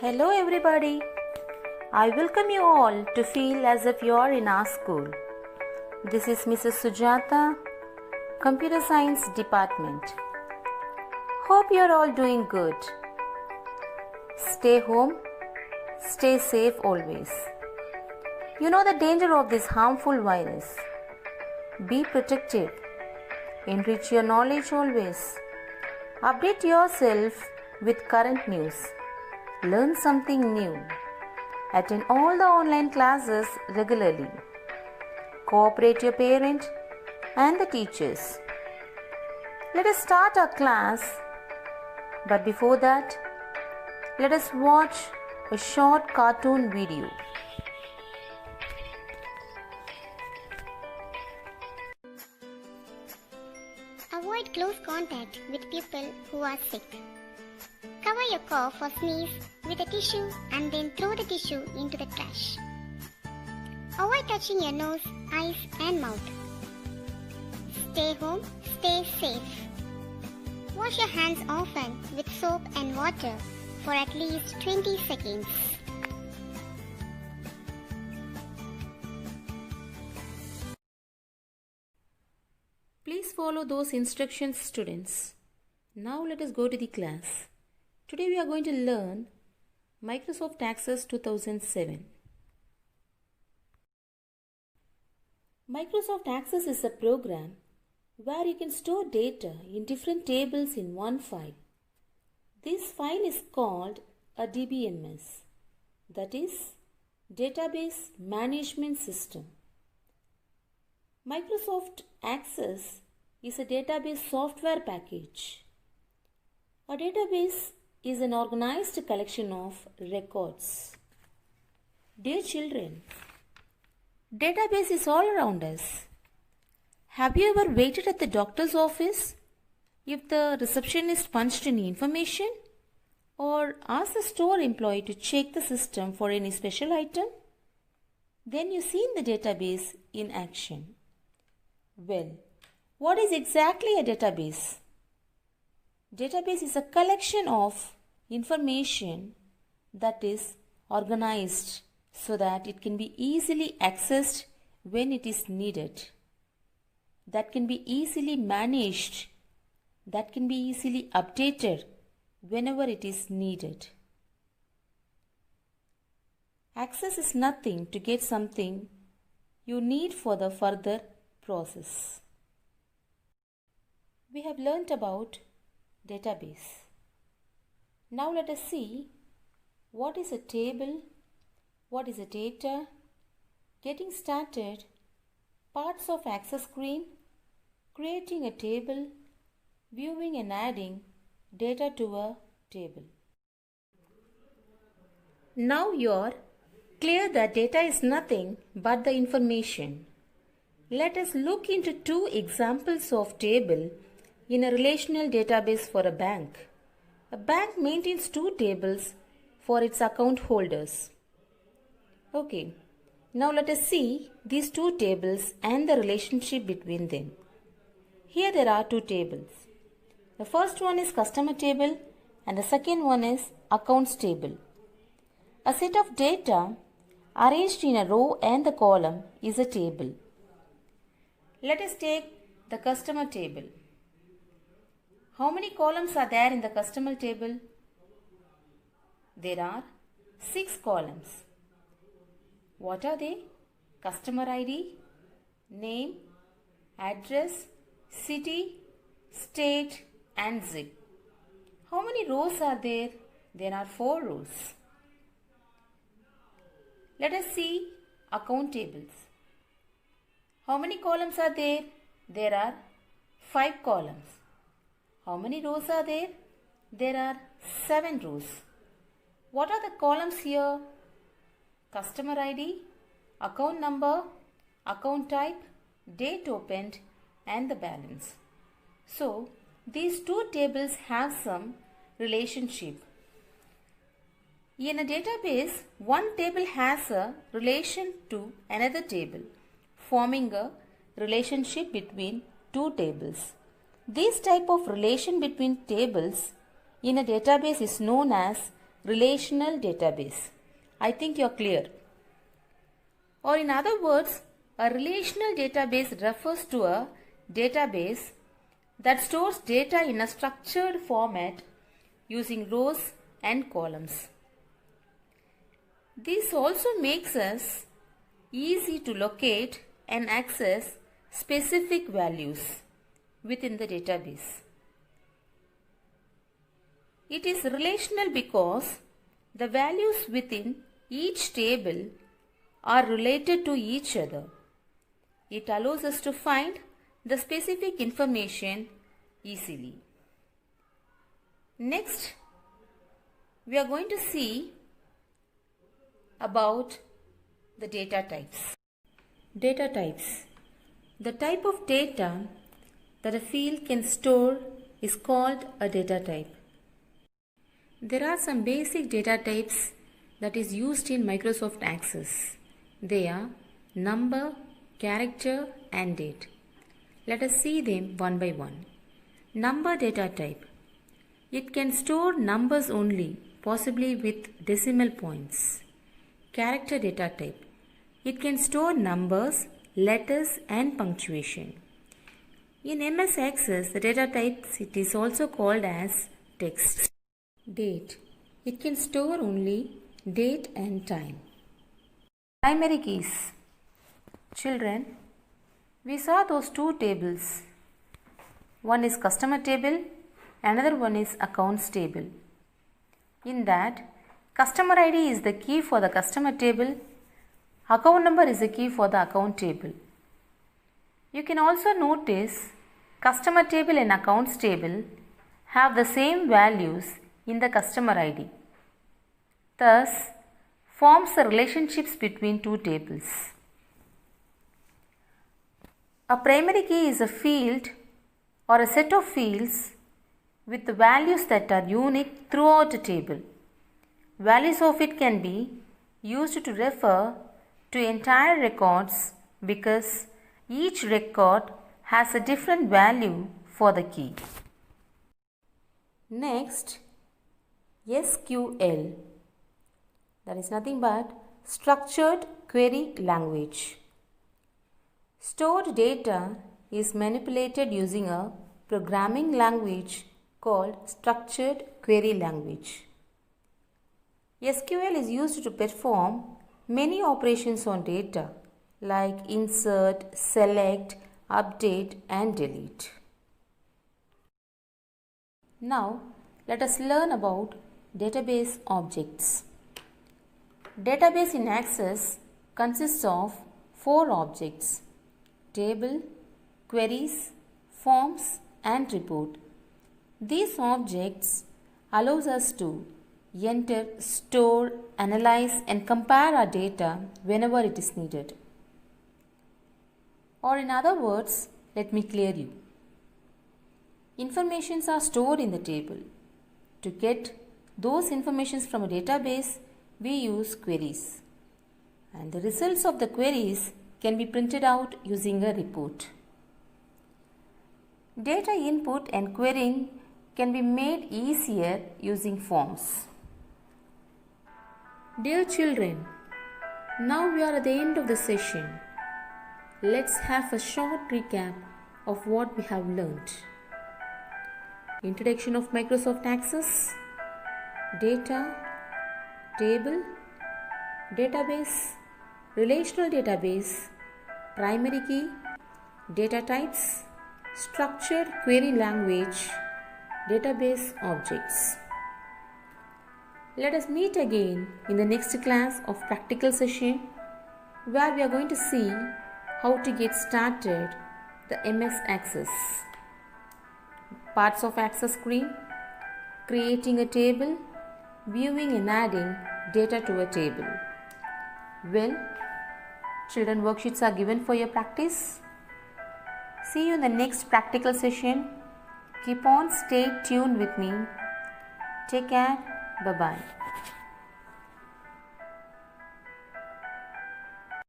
Hello everybody. I welcome you all to feel as if you are in our school. This is Mrs. Sujata, Computer Science Department. Hope you are all doing good. Stay home, stay safe always. You know the danger of this harmful virus. Be protective. Enrich your knowledge always. Update yourself with current news. Learn something new. Attend all the online classes regularly. Cooperate your parent and the teachers. Let us start our class. But before that, let us watch a short cartoon video. Avoid close contact with people who are sick. Cover your cough or sneeze with a tissue and then throw the tissue into the trash. Avoid touching your nose, eyes and mouth. Stay home, stay safe. Wash your hands often with soap and water for at least 20 seconds. Please follow those instructions, students. Now let us go to the class. Today we are going to learn Microsoft Access 2007. Microsoft Access is a program where you can store data in different tables in one file. This file is called a DBMS, that is, Database Management System. Microsoft Access is a database software package. A database is an organized collection of records. Dear children, database is all around us. Have you ever waited at the doctor's office if the receptionist punched any information, or asked the store employee to check the system for any special item? Then you've seen the database in action. Well, what is exactly a database? Database is a collection of information that is organized so that it can be easily accessed when it is needed, that can be easily managed, that can be easily updated whenever it is needed. Access is nothing to get something you need for the further process. We have learnt about database. Now let us see what is a table, what is a data, getting started, parts of Access screen, creating a table, viewing and adding data to a table. Now you are clear that data is nothing but the information. Let us look into two examples of table in a relational database for a bank. A bank maintains two tables for its account holders. Okay, now let us see these two tables and the relationship between them. Here there are two tables. The first one is customer table and the second one is accounts table. A set of data arranged in a row and the column is a table. Let us take the customer table. How many columns are there in the customer table? There are 6 columns. What are they? Customer ID, name, address, city, state and zip. How many rows are there? There are 4 rows. Let us see account tables. How many columns are there? There are 5 columns. How many rows are there? There are 7 rows. What are the columns here? Customer ID, account number, account type, date opened and the balance. So, these two tables have some relationship. In a database, one table has a relation to another table, forming a relationship between two tables. This type of relation between tables in a database is known as relational database. I think you're clear. Or in other words, a relational database refers to a database that stores data in a structured format using rows and columns. This also makes us easy to locate and access specific values within the database. It is relational because the values within each table are related to each other. It allows us to find the specific information easily. Next, we are going to see about the data types. Data types. The type of data that a field can store is called a data type. There are some basic data types that is used in Microsoft Access. They are number, character and date. Let us see them one by one. Number data type. It can store numbers only, possibly with decimal points. Character data type. It can store numbers, letters and punctuation. In MS Access, the data types it is also called as text. Date. It can store only date and time. Primary keys. Children, we saw those two tables. One is customer table, another one is accounts table. In that, customer ID is the key for the customer table, account number is the key for the account table. You can also notice customer table and accounts table have the same values in the customer ID. Thus, forms the relationships between two tables. A primary key is a field or a set of fields with the values that are unique throughout a table. Values of it can be used to refer to entire records because each record has a different value for the key. Next, SQL. That is nothing but structured query language. Stored data is manipulated using a programming language called structured query language. SQL is used to perform many operations on data like insert, select, update and delete. Now, let us learn about database objects. Database in Access consists of 4 objects: table, queries, forms and report. These objects allows us to enter, store, analyze and compare our data whenever it is needed. Or in other words, let me clear you. Informations are stored in the table. To get those informations from a database, we use queries. And the results of the queries can be printed out using a report. Data input and querying can be made easier using forms. Dear children, now we are at the end of the session. Let's have a short recap of what we have learned. Introduction of Microsoft Access, data, table, database, relational database, primary key, data types, structured query language, database objects. Let us meet again in the next class of practical session where we are going to see how to get started the MS Access. Parts of Access screen, creating a table, viewing and adding data to a table. Well, children, worksheets are given for your practice. See you in the next practical session. Keep on, stay tuned with me. Take care. Bye-bye.